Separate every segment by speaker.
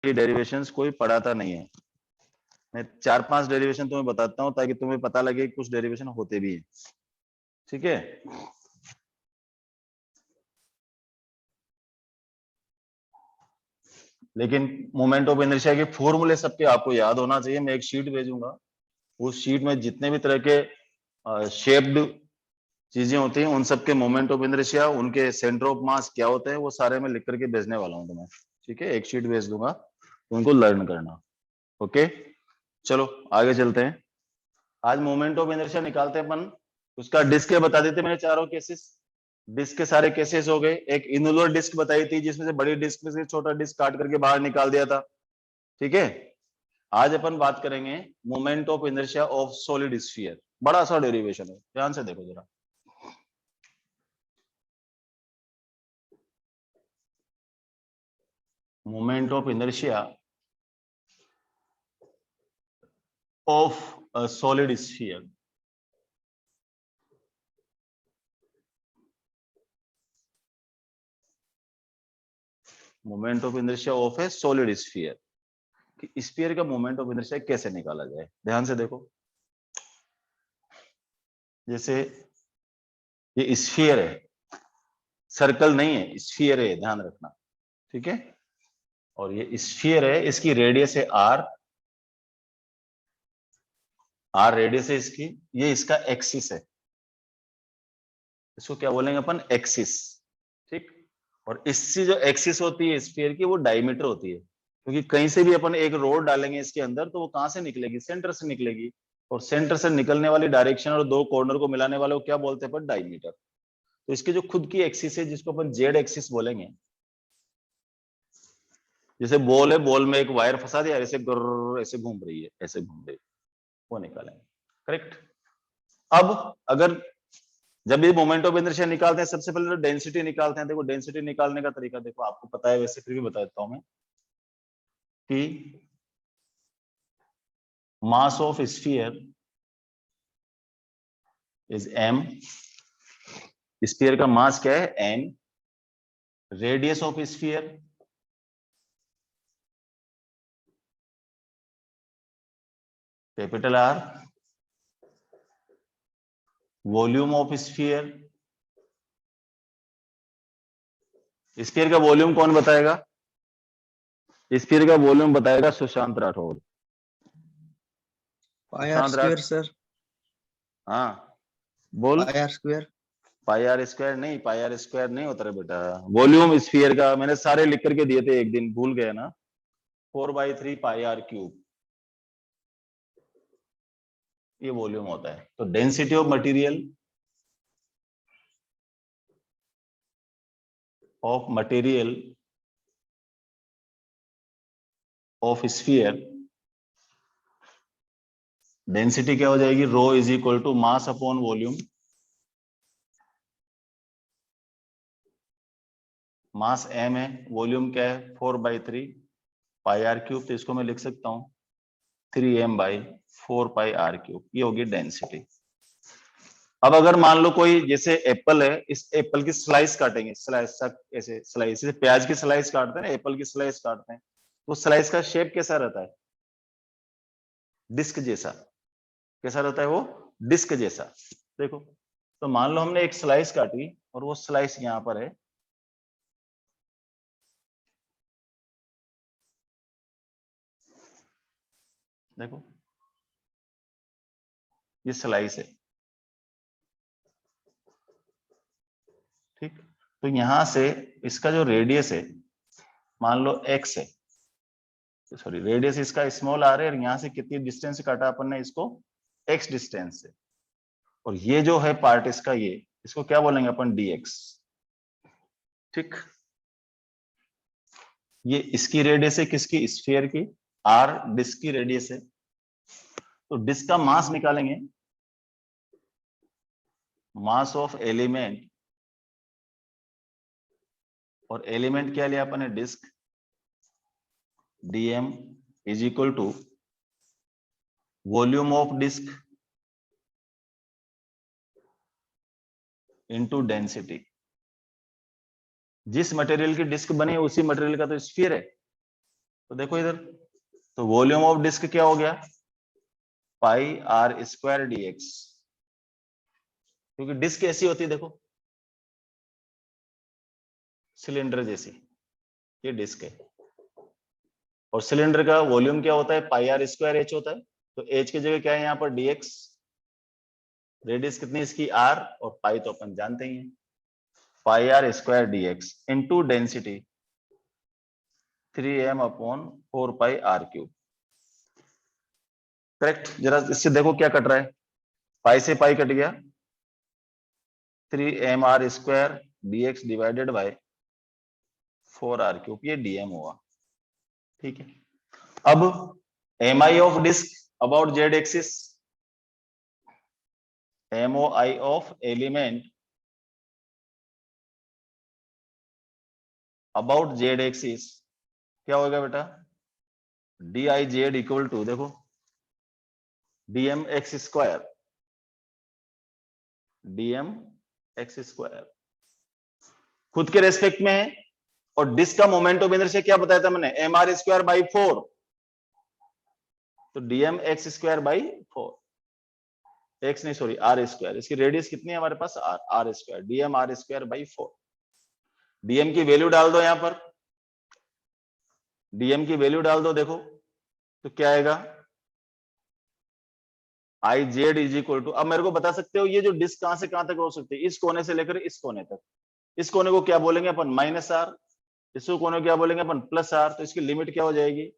Speaker 1: ये डेरिवेशंस कोई पढ़ाता नहीं है। मैं 4-5 डेरिवेशन तुम्हें बताता हूँ ताकि तुम्हें पता लगे कुछ डेरिवेशन होते भी हैं। ठीक है, लेकिन मोमेंट ऑफ इनर्शिया के फॉर्मूले सबके आपको याद होना चाहिए। मैं एक शीट भेजूंगा, उस शीट में जितने भी तरह के शेप्ड चीजें होती हैं उन सबके मोमेंट ऑफ इनर्शिया, उनके सेंटर ऑफ मास क्या होते हैं, वो सारे मैं लिख करके भेजने वाला हूं तुम्हें। ठीक है, एक शीट भेज दूंगा, उनको लर्न करना। ओके, चलो आगे चलते हैं। आज मोमेंट ऑफ इनर्शिया निकालते हैं अपन। उसका डिस्क बता देते मैंने चारों केसेस। डिस्क के सारे केसेस हो गए। एक इनुलर डिस्क बताई थी जिसमें से बड़ी डिस्क में से छोटा डिस्क काट करके बाहर निकाल दिया था। ठीक है, आज अपन बात करेंगे moment of inertia of solid sphere. बड़ा सा डेरिवेशन है, ध्यान से देखो जरा। Moment of inertia of a solid sphere. Moment of inertia of a solid sphere, कि स्फीयर का मोमेंट ऑफ इनर्शिया कैसे निकाला जाए। ध्यान से देखो, जैसे ये स्फीयर है, सर्कल नहीं है, स्फीयर है, ध्यान रखना। ठीक है, और ये स्फीयर है, इसकी रेडियस है आर, आर रेडियस है इसकी, ये इसका एक्सिस है, इसको क्या बोलेंगे अपन, एक्सिस। ठीक, और इसकी जो एक्सिस होती है स्फीयर की, वो डायमीटर होती है, क्योंकि कहीं से भी अपन एक रोड डालेंगे इसके अंदर तो वो कहां से निकलेगी, सेंटर से निकलेगी, और सेंटर से निकलने वाली डायरेक्शन और दो कॉर्नर को मिलाने वाले को क्या बोलते हैं अपन, डायमीटर। तो इसकी जो खुद की एक्सिस है जिसको अपन जेड एक्सिस बोलेंगे, जैसे बॉल है, बॉल में एक वायर फंसा दिया, ऐसे गुर्र ऐसे घूम रही है, ऐसे घूम रही है, वो निकालेंगे। करेक्ट। अब अगर जब ये मोमेंट ऑफ इनर्शिया निकालते हैं, सबसे पहले तो डेंसिटी निकालते हैं। देखो डेंसिटी निकालने का तरीका देखो, आपको पता है वैसे, फिर भी बता देता हूं मैं कि mass of sphere is m, sphere का मास क्या है, n, radius of sphere capital R, volume of sphere, sphere का वॉल्यूम कौन बताएगा, स्फीयर का वॉल्यूम बताएगा Sushant Rathore.
Speaker 2: Pi r square sir.
Speaker 1: हाँ बोल।
Speaker 2: Pi r square.
Speaker 1: Pi r square नहीं, पाई आर स्क्वायर नहीं होता रे बेटा। वॉल्यूम स्फीयर का मैंने सारे लिख करके दिए थे, एक दिन भूल गए ना। 4/3 पाई आर क्यूब, ये वॉल्यूम होता है। तो density of material, of sphere, density क्या हो जाएगी, rho is equal to mass upon volume. Mass m है, वॉल्यूम क्या है 4/3 पाई आर क्यूब, तो इसको मैं लिख सकता हूं 3m/4 पाई आर क्यूब, ये होगी डेंसिटी। अब अगर मान लो कोई जैसे एप्पल है, इस एप्पल की स्लाइस काटेंगे, स्लाइस ऐसे स्लाइस, जैसे प्याज की स्लाइस काटते हैं ना, एप्पल की स्लाइस काटते हैं, तो स्लाइस का शेप कैसा रहता है, डिस्क जैसा। कैसा रहता है वो, डिस्क जैसा। देखो, तो मान लो हमने एक स्लाइस काटी और वो स्लाइस यहां पर है, देखो ये स्लाइस है। ठीक, तो यहां से इसका जो रेडियस है मान लो x है, सॉरी रेडियस इसका स्मॉल r है, और यहां से कितनी डिस्टेंस काटा अपन ने इसको, x डिस्टेंस से, और ये जो है पार्ट इसका, ये इसको क्या बोलेंगे अपन, dx। ठीक, ये इसकी रेडियस है, किसकी, स्फीयर की, r डिस्क की रेडियस है। तो डिस्क का मास निकालेंगे, मास ऑफ एलिमेंट, और एलिमेंट क्या लिया अपन ने, disc, dm is equal to volume of disc into density. जिस मटेरियल की डिस्क बनी है उसी मटेरियल का तो स्फीयर है, तो देखो इधर, तो वॉल्यूम ऑफ डिस्क क्या हो गया, पाई आर स्क्वायर डीएक्स, क्योंकि डिस्क ऐसी होती है देखो, सिलेंडर जैसी, ये डिस्क है, और सिलेंडर का वॉल्यूम क्या होता है, पाई आर स्क्वायर एच होता है, तो एच की जगह क्या है यहाँ पर डीएक्स, रेडियस कितनी इसकी आर, और पाई तो अपन जानते ही हैं, pi r square dx into density 3m upon 4 pi r cube. Correct, जरा इससे देखो क्या कट रहा है, पाई से पाई कट गया, 3m R square dx divided by 4 are cube, ये डीएम हुआ। ठीक है, अब M I of disc about Z axis, MOI of element about z axis क्या होगा बेटा, DIZ इक्वल टू देखो DM x square, DM x square खुद के रेस्पेक्ट में है, और डिस्क का मोमेंट ऑफ इनर्शिया क्या बताया था मैंने, MR स्क्वायर बाई 4, तो DM x square by 4, x नहीं सॉरी आर स्क्वायर, इसकी रेडियस कितनी है हमारे पास, r square, DM R square by 4, DM की वैल्यू डाल दो यहां पर, DM की वैल्यू डाल दो, देखो तो क्या आएगा, I Z is equal to, अब मेरे को बता सकते हो ये जो डिस्क कहां से कहां तक हो सकती है, इस कोने से लेकर इस कोने तक, इस कोने को क्या बोलेंगे अपन माइनस आर, इस कोने को क्या बोलेंगे अपन प्लस आर, तो इसकी लिमिट क्या हो जाएगी,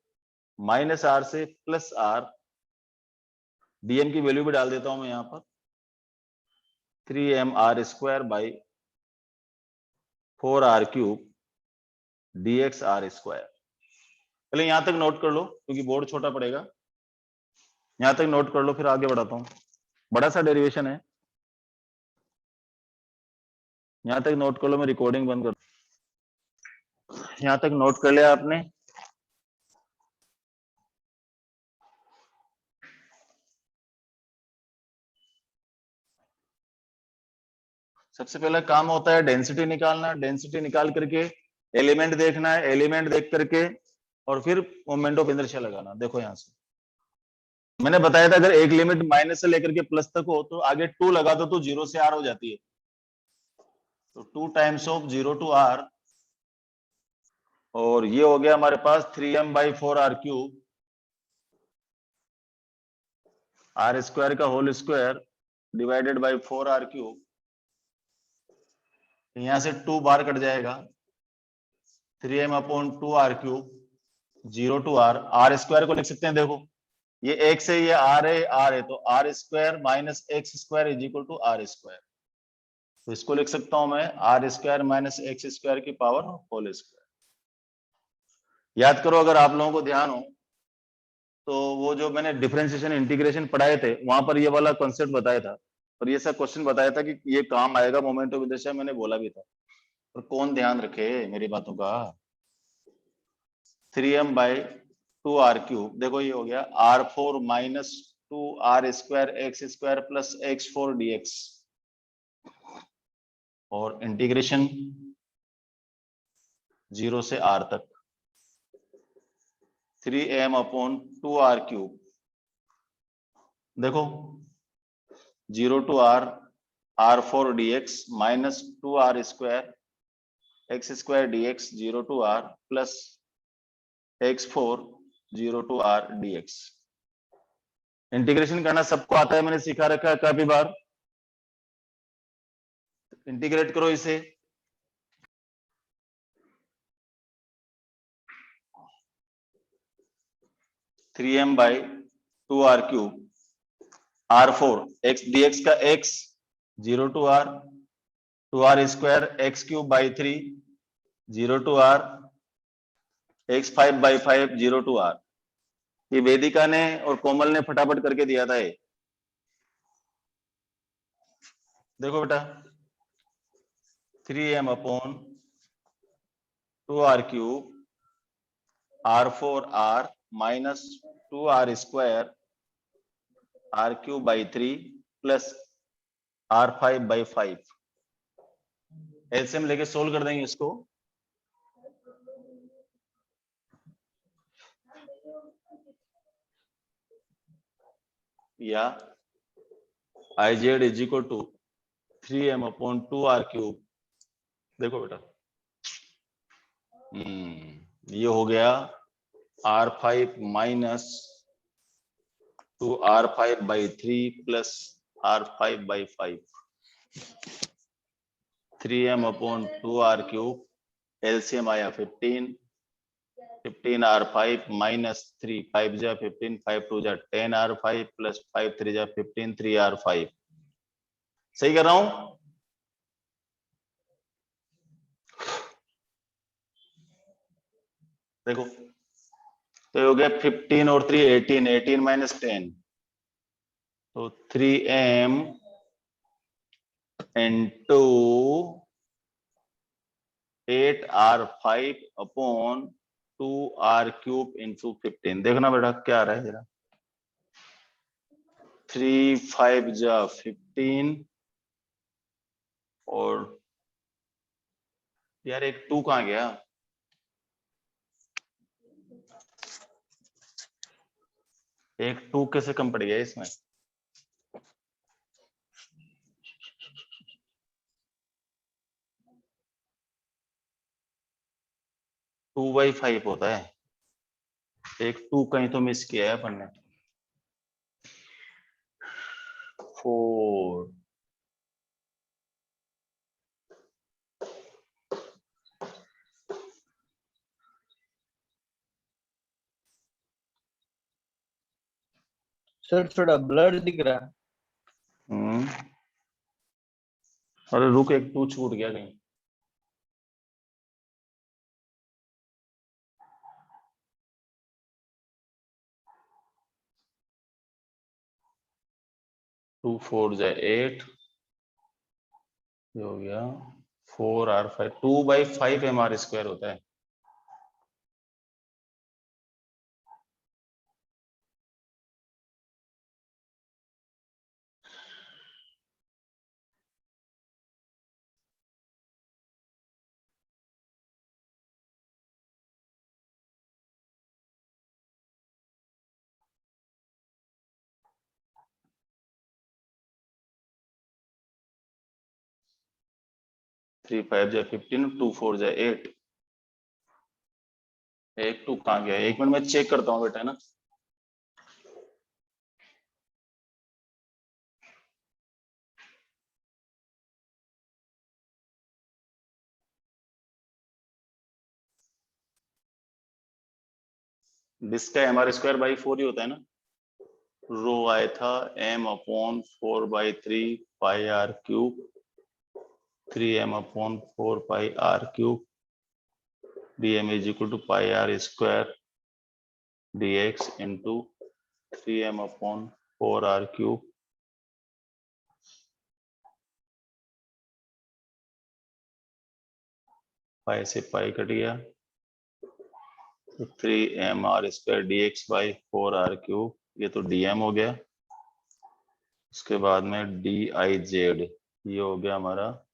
Speaker 1: माइनस आर से प्लस आर, डीएम की वैल्यू भी डाल देता हूं मैं यहां पर 3m R square by 4 are cube dx R square. पहले यहां तक नोट कर लो क्योंकि बोर्ड छोटा पड़ेगा, यहां तक नोट कर लो फिर आगे बढ़ाता हूं, बड़ा सा डेरिवेशन है, यहां तक नोट कर लो, मैं रिकॉर्डिंग बंद कर, यहां तक नोट कर लिया आपने, सबसे पहला काम होता है डेंसिटी निकालना, डेंसिटी निकाल करके एलिमेंट देखना है, एलिमेंट देख करके और फिर मोमेंट ऑफ इनर्शिया लगाना। देखो यहां से मैंने बताया था अगर एक लिमिट माइनस से लेकर के प्लस तक हो तो आगे 2 लगा दो तो 0 से r हो जाती है, तो 2 टाइम्स ऑफ 0 टू r, और ये हो गया हमारे पास 3m by 4 are cube, r square का whole square divided by 4 are cube, यहां से 2 बार कट जाएगा, 3m upon 2 are cube, 0 to r, r square को लिख सकते हैं, देखो ये x है, ये r है, तो R square minus X square is equal to R square, तो इसको लिख सकता हूं मैं R square minus X square की पावर होल स्क्वायर। याद करो अगर आप लोगों को ध्यान हो तो वो जो मैंने डिफरेंशिएशन इंटीग्रेशन पढ़ाए थे वहां पर ये वाला कॉन्सेप्ट बताया था, और ये सब क्वेश्चन बताया था कि ये काम आएगा मोमेंट ऑफ इनर्शिया, मैंने बोला भी था, पर कौन ध्यान रखे मेरी बातों का। 3m बाई 2 आर क्यूब, देखो ये हो गया r4 minus 2 R square X square plus x4 dx, और इंटीग्रेशन 0 से r तक 3m अपॉन 2 आर क्यूब, देखो 0 to r r4 dx minus 2 R square X square dx 0 to r plus x4 0 to r dx। Integration करना सबको आता है, मैंने सिखा रखा है काफी बार, इंटीग्रेट करो इसे, three M by 2 are cube, r4 x dx का x 0 to r 2 R square X cube by 3 0 to r x5 by 5 0 to r, ये वेदिका ने और कोमल ने फटाफट करके दिया था ये, देखो बेटा 3m upon 2 are cube r4 minus 2 R square R cube by 3 plus r5 by 5, LCM लेके सोल्व कर देंगे इसको, या IZ is equal to 3m/2r³। देखो बेटा, ये हो गया R5 minus 2r5/3 plus r5/5, 3m/2r³। LCM आया 15, 15r5 माइनस 3, 5 जा 15, 5 2 जा 10r5 प्लस 5 3 जा 15, 3r5। सही कर रहा हूं? देखो तो हो गया 15 और 3 18, 18 माइनस 10, तो 3m इंटू 8r5/2r³ इंटू 15। देखना बेटा क्या आ रहा है जरा, 3 5 जा 15 और यार एक 2 कहां गया? एक 2 कैसे कम पड़ गया इसमें? 2/5 होता है, एक 2 कहीं तो मिस किया है अपन ने। 4
Speaker 2: सर थोड़ा ब्लर दिख रहा है।
Speaker 1: अरे रुक, एक 2 छूट गया कहीं। टू 4 जा 8, ये हो गया 4r5। 2/5 mr² होता है। थ्री 5 जा 15, 2 4 जा 8, एक 2 कहां गया? एक मिनट में चेक करता हूँ बेटा, है ना। डिस्क का mr²/4 ही होता है ना। रो आया था m/4/3 πr³, 3m/4 πr³, dm is equal to πr² dx into 3m/4r³। पाई से पाई कट गया, तो 3mr² dx/4r³, ये तो dm हो गया। उसके बाद में dIz, ये हो गया हमारा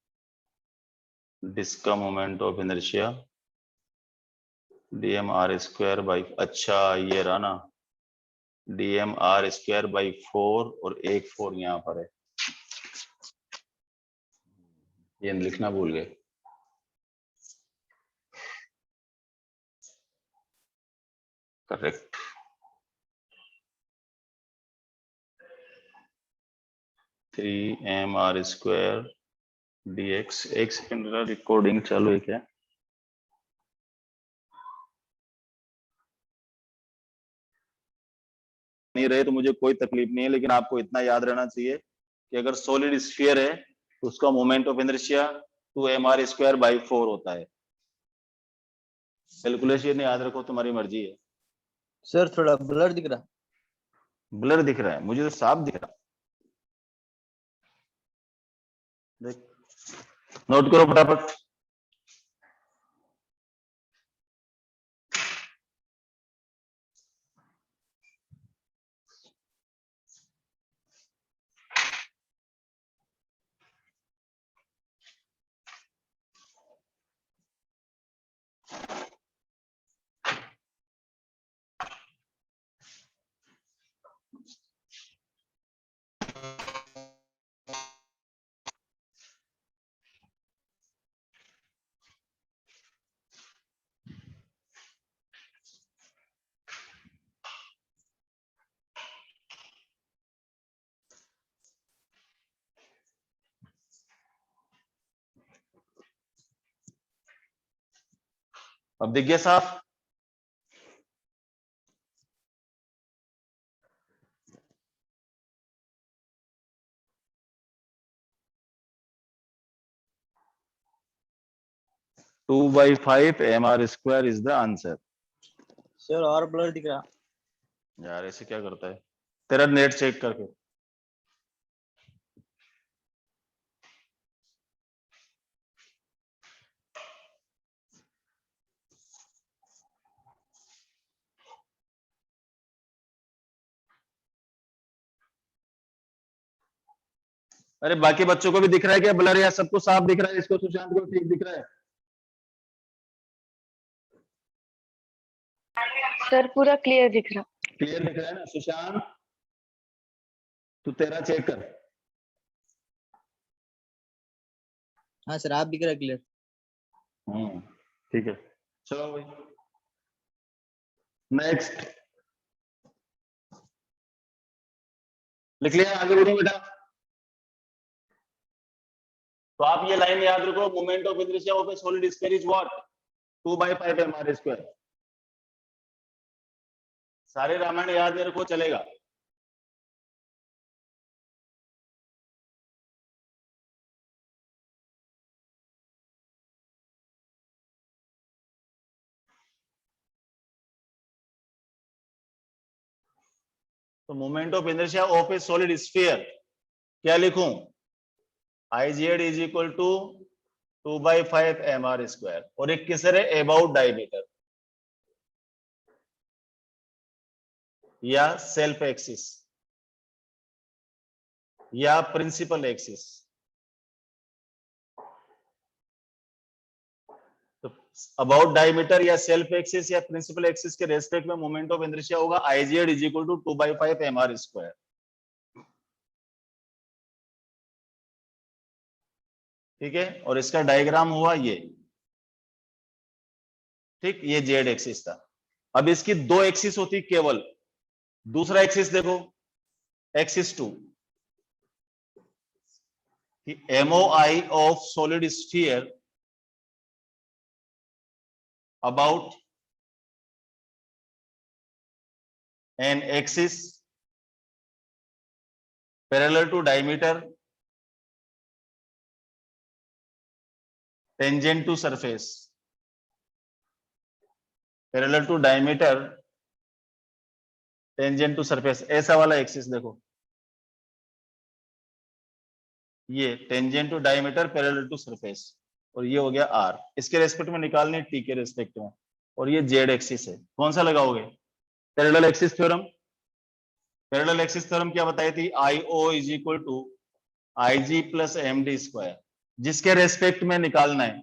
Speaker 1: डिस्क का मोमेंट ऑफ इनर्शिया, dm/r², अच्छा ये रहा ना, dm/r²/4 और एक 4 यहाँ पर है, ये लिखना भूल गए। करेक्ट। 3mr² dx। एक सेकंड, रिकॉर्डिंग चालू है क्या? नहीं रहे तो मुझे कोई तकलीफ नहीं है, लेकिन आपको इतना याद रहना चाहिए कि अगर सॉलिड स्फीयर है तो उसका मोमेंट ऑफ इनर्शिया 2mr²/4 होता है। कैलकुलेशन याद रखो, तुम्हारी मर्जी है।
Speaker 2: सर थोड़ा ब्लर दिख रहा।
Speaker 1: ब्लर दिख रहा है, मुझे तो साफ दिख रहा। देख, नोट करो फटाफट। अब दिख गया साफ? Two by five mr² is the answer.
Speaker 2: Sir और ब्लर दिख रहा।
Speaker 1: यार ऐसे क्या करता है? तेरा नेट चेक करके। अरे बाकी बच्चों को भी दिख रहा है क्या ब्लर, या सबको साफ दिख रहा है? इसको सुशांत को ठीक दिख रहा है?
Speaker 3: सर पूरा क्लियर दिख रहा।
Speaker 1: क्लियर दिख रहा है ना? सुशांत तू तेरा चेक कर।
Speaker 2: हाँ सर, आप दिख रहा क्लियर।
Speaker 1: ठीक है, चलो भाई नेक्स्ट। लिख लिया? आगे बढ़ो बेटा। तो आप ये लाइन याद रखो, moment of inertia of a solid sphere is what? 2/5 mr²। सारे रामायण याद नहीं रखो चलेगा। तो moment of inertia of a solid sphere क्या लिखूं? Iz is equal to 2/5 mr²। और एक किस है? अबाउट डायमीटर या सेल्फ एक्सिस या प्रिंसिपल एक्सिस। तो अबाउट डायमीटर या सेल्फ एक्सिस या प्रिंसिपल एक्सिस के रेस्पेक्ट में मोमेंट ऑफ इनर्शिया होगा Iz is equal to 2/5 mr²। ठीक है, और इसका डायग्राम हुआ ये। ठीक, ये जेड एक्सिस था। अब इसकी दो एक्सिस होती केवल। दूसरा एक्सिस देखो, एक्सिस 2 कि MOI of solid sphere about an axis parallel to diameter tangent to surface, parallel to diameter tangent to surface। ऐसा वाला एक्सिस देखो, ये tangent to diameter parallel to surface, और ये हो गया आर। इसके रेस्पेक्ट में निकालने टी के रेस्पेक्ट में, और ये जेड एक्सिस है। कौन सा लगाओगे? Parallel axis theorem. Parallel axis theorem क्या बताई थी? IO is equal to IG plus MD²। जिसके रेस्पेक्ट में निकालना है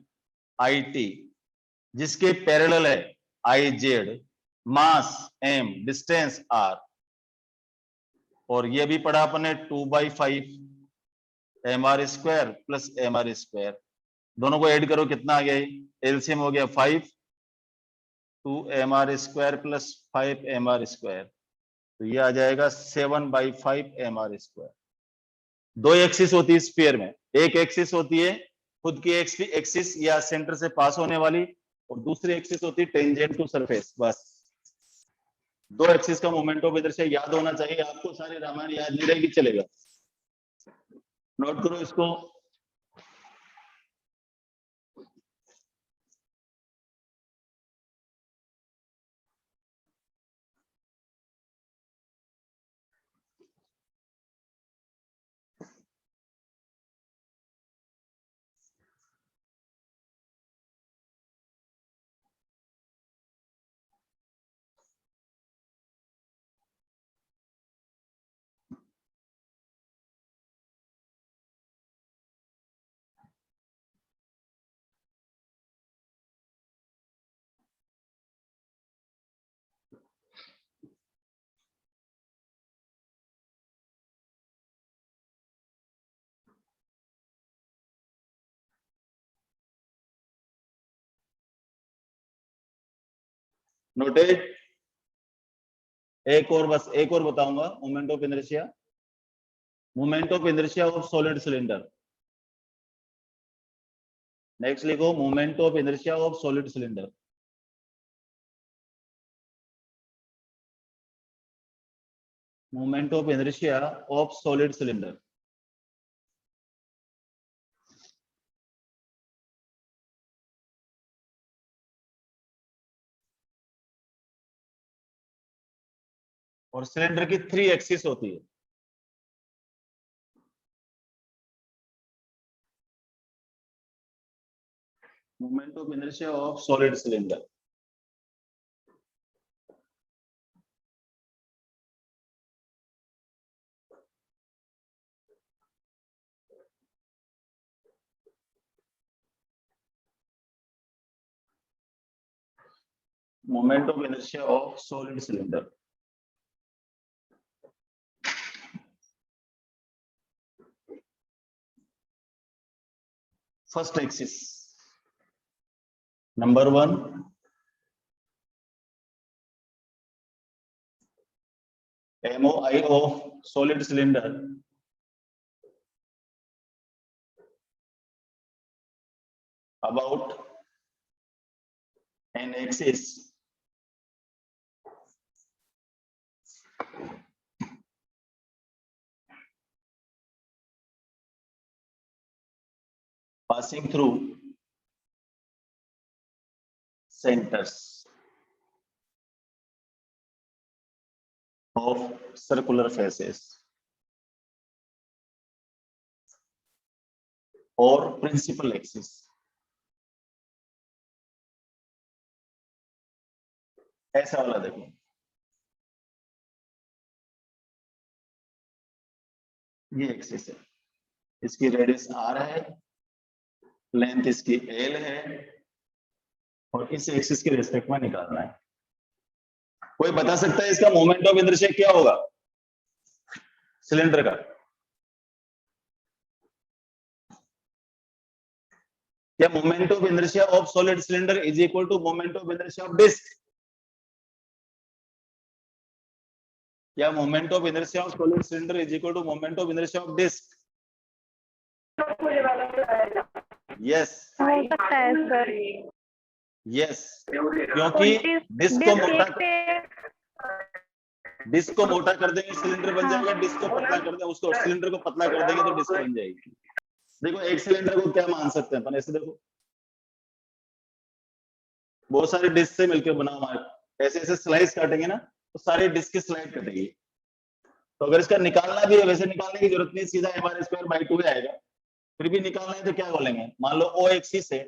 Speaker 1: IT, जिसके पैरेलल है IZ, मास M, डिस्टेंस R। और ये भी पढ़ा अपने 2/5 mr² प्लस mr²। दोनों को ऐड करो, कितना आ गया? एलसीएम हो गया 5, 2 mr² प्लस 5 mr²। तो ये आ जाएगा 7/5 mr²। दो एक्सिस होती है स्फीयर में, एक एक्सिस होती है खुद की एक्सिस या सेंटर से पास होने वाली, और दूसरी एक्सिस होती है टेंजेंट टू सरफेस। बस दो एक्सिस का मोमेंट ऑफ इनर्शिया याद होना चाहिए आपको। सारे रामायण याद नहीं रहेगी चलेगा, नोट करो इसको। नोटेड। एक और, बस एक और बताऊंगा moment of inertia. Moment of inertia of solid cylinder. Next लिखो moment of inertia of solid cylinder. Moment of inertia of solid cylinder. और सिलेंडर की 3 एक्सिस होती है। Moment of inertia of solid cylinder. Moment of inertia of solid cylinder. First axis number 1, MOI of solid cylinder about an axis passing through centers of circular faces or principal axis। ऐसा वाला देखो, ये axis है, इसकी radius R है, length इसकी L है, और इस एक्सिस के रिस्पेक्ट में निकालना है। कोई बता सकता है इसका मोमेंट ऑफ इनर्शिया क्या होगा सिलेंडर का? क्या moment of inertia of solid cylinder is equal to moment of inertia of disc? क्या moment of inertia of solid cylinder is equal to moment of inertia of disc? Yes
Speaker 3: हो सकता है sir.
Speaker 1: Yes, क्योंकि disc को मोटा कर देंगे cylinder बन जाएगा, डिस्क को पतला कर देंगे, उसको सिलेंडर को पतला कर देंगे तो डिस्क बन जाएगी। देखो एक सिलेंडर को क्या मान सकते हैं अपन, ऐसे देखो बहुत सारे डिस्क से मिलकर बना हुआ है, ऐसे ऐसे स्लाइस काटेंगे ना तो सारे डिस्क की स्लाइड कटेगी। तो अगर इसका निकालना भी है, वैसे निकालने की जरूरत नहीं, सीधा m²/2 आएगा। फिर भी निकालना है तो क्या बोलेंगे, मान लो O एक्सिस है,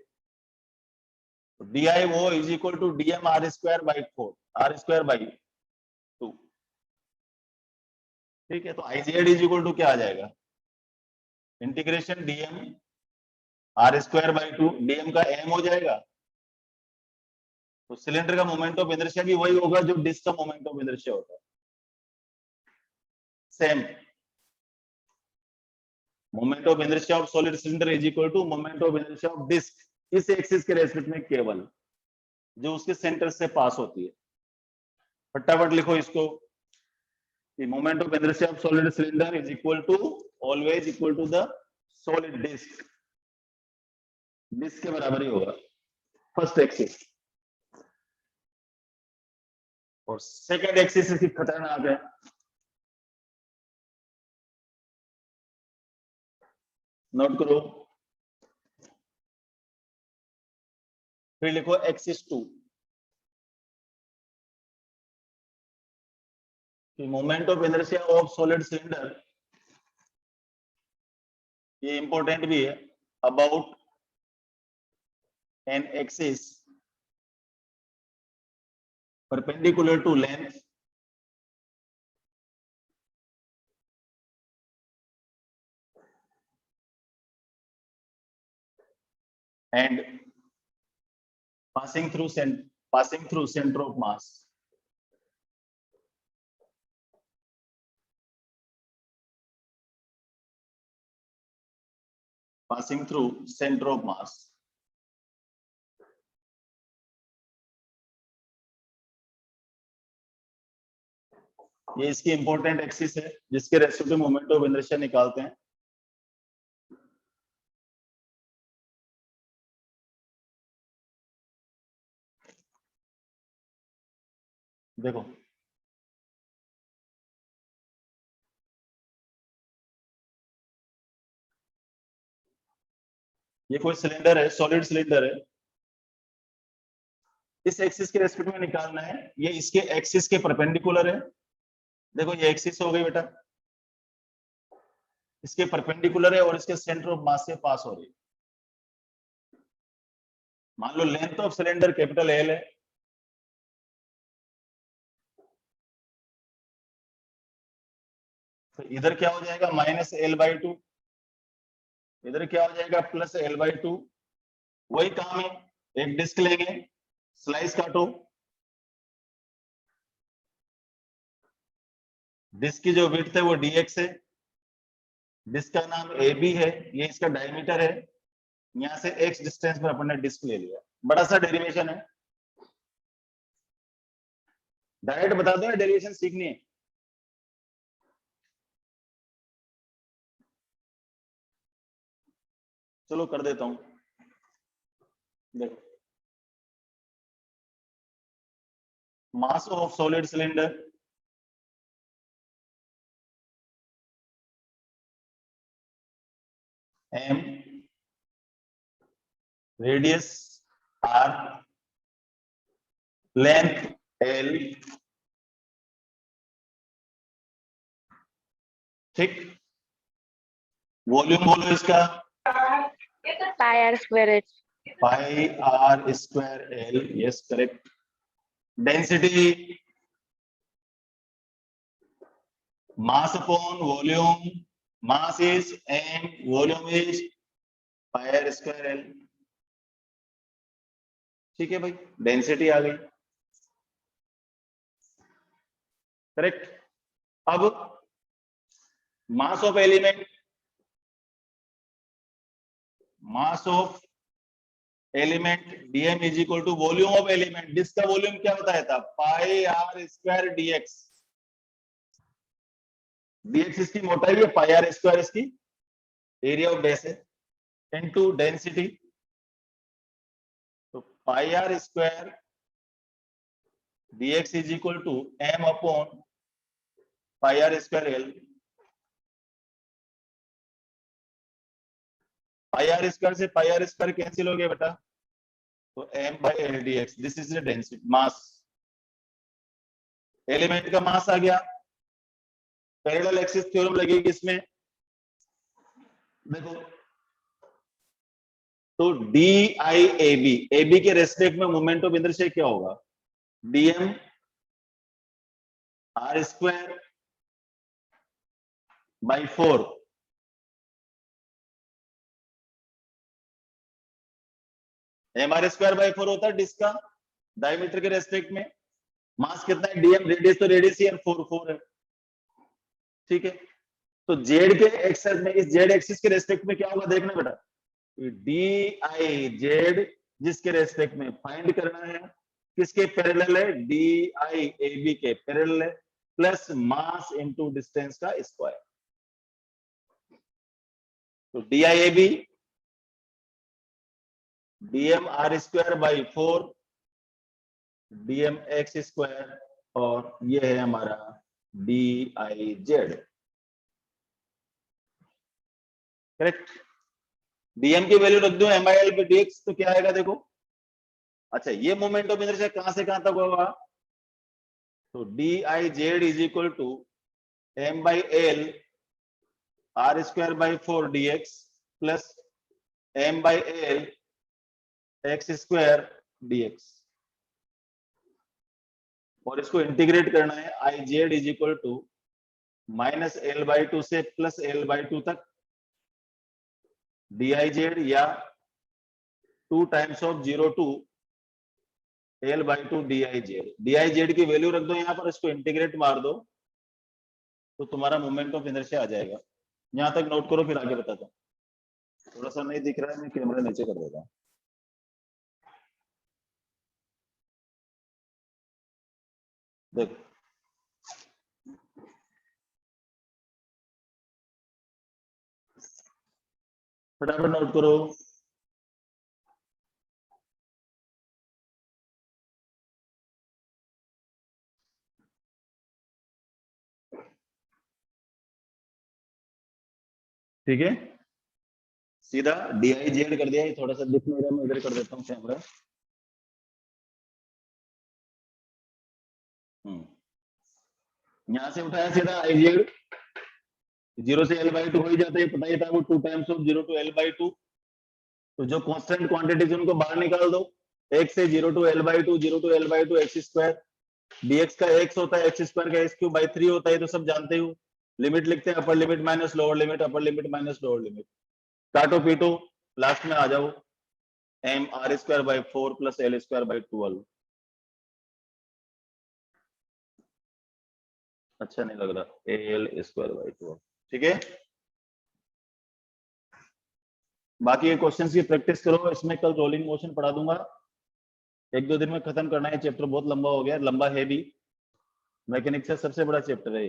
Speaker 1: DIO is equal to DM R²/4, R²/2। ठीक है, तो IZ इज इक्वल टू क्या आ जाएगा, इंटीग्रेशन DM R²/2, DM का M हो जाएगा। तो सिलेंडर का मोमेंट ऑफ इनर्शिया भी वही होगा जो डिस्क का मोमेंट ऑफ इनर्शिया होता है, same. Moment of inertia of solid cylinder is equal to moment of inertia of disc, इस एक्सिस के रेस्पेक्ट में केवल, जो उसके सेंटर से पास होती है। फटाफट लिखो इसको, moment of inertia of solid cylinder is equal to, always equal to the solid disc, disc के बराबर ही होगा फर्स्ट एक्सिस। और सेकंड एक्सिस इसकी खतरनाक है, नोट करो, फिर लिखो axis 2, moment of inertia of solid cylinder, ये इंपॉर्टेंट भी है, about an axis perpendicular to length and passing through center of mass। passing through center of mass। ये इसकी इंपॉर्टेंट एक्सिस है जिसके रेस्पेक्ट में मोमेंट ऑफ इनर्शिया निकालते हैं। देखो ये कोई सिलेंडर है, सॉलिड सिलेंडर है, इस एक्सिस के रेस्पेक्ट में निकालना है, ये इसके एक्सिस के परपेंडिकुलर है। देखो ये एक्सिस हो गई बेटा, इसके परपेंडिकुलर है और इसके सेंटर ऑफ मास से पास हो रही है। मान लो length of cylinder capital L है, तो इधर क्या हो जाएगा -L/2, इधर क्या हो जाएगा +L/2। वही काम है, एक डिस्क लेंगे, स्लाइस काटो, डिस्क की जो विड्थ है वो dx है, डिस्क का नाम AB है, ये इसका डायमीटर है, यहां से x डिस्टेंस पर अपन ने डिस्क ले लिया। बड़ा सा डेरिवेशन है, डायरेक्ट बता दो या डेरिवेशन सीखनी है? चलो कर देता हूं, देखो mass of solid cylinder m, radius r, length l, ठीक, वॉल्यूम बोलो इसका
Speaker 3: pi r square h.
Speaker 1: Pi r square l, yes correct. Density mass upon volume, mass is m, volume is pi r square l, ठीक है भाई, डेंसिटी आ गई, correct. अब mass of element, mass of element dm is equal to volume of element, disc का volume क्या बताया था, pi r square dx, dx इसकी मोटाई है, पाई r स्क्वायर इसकी एरिया ऑफ बेस है, इनटू डेंसिटी, तो pi r square dx is equal to m upon pi r square l, pi r square से पाई r स्क्वायर कैंसिल हो गया बेटा, तो m by l dx, this is the density mass, element का मास आ गया। Parallel axis theorem लगेगी इसमें, देखो तो DIAB के रेस्पेक्ट में मोमेंट ऑफ इनर्शिया क्या होगा, dm r square by 4, mr square by 4 होता है डिस्क का डायमीटर के रेस्पेक्ट में, मास कितना है dm, रेडियस तो रेडियस ही है, 4 है, ठीक है। तो जेड के एक्सेस में, इस जेड एक्सिस के रेस्पेक्ट में क्या होगा देखना बेटा, DIZ जिसके रेस्पेक्ट में फाइंड करना है, किसके पैरेलल है, DIAB के पैरेलल है, प्लस मास इनटू डिस्टेंस का स्क्वायर, तो DIAB dm r square by 4 dm x square, और ये है हमारा DIZ, करेक्ट। dm की वैल्यू रख दो MIL पे dx, तो क्या आएगा देखो, अच्छा ये मोमेंट ऑफ इनर्शिया कहां से कहां तक होगा, तो DIZ is equal to m by l r square by 4 dx plus m by l x square dx, और इसको इंटीग्रेट करना है, IZ is equal to -L/2 से प्लस L/2 तक DIZ, या 2 times of 0 to L/2 DIZ की value रख दो यहाँ पर, इसको इंटीग्रेट मार दो, तो तुम्हारा मोमेंट ऑफ इनर्शिया आ जाएगा। यहाँ तक नोट करो, फिर आगे बताता हूँ। थोड़ा सा नहीं दिख रहा है, मैं कैमरा नीचे कर देता हूँ। देखो फटाफट नोट करो, ठीक है। सीधा DIZ कर दिया, ये थोड़ा सा दिख नहीं रहा, मैं इधर कर देता हूँ कैमरा। यहाँ से उठाया सीधा IZ, 0 से L/2 हो ही जाता है, पता ही था वो 2 टाइम्स ऑफ 0 to L/2। तो जो कांस्टेंट क्वांटिटीज उनको बाहर निकाल दो, x से 0 to L/2, 0 to L/2 x square, dx का x होता है, x स्क्वायर का x³ होता है, तो सब जानते हो। लिमिट लिखते हैं, upper limit minus lower limit, upper limit minus lower limit. काटो पीटो, लास्ट में आ जाओ mr²/4 + l²/12। अच्छा नहीं लग रहा, al²/12, ठीक है। बाकी ये क्वेश्चंस की प्रैक्टिस करो, इसमें कल रोलिंग मोशन पढ़ा दूंगा, 1-2 दिन में खत्म करना है चैप्टर, बहुत लंबा हो गया, लंबा है भी, मैकेनिक्स का सबसे बड़ा चैप्टर है।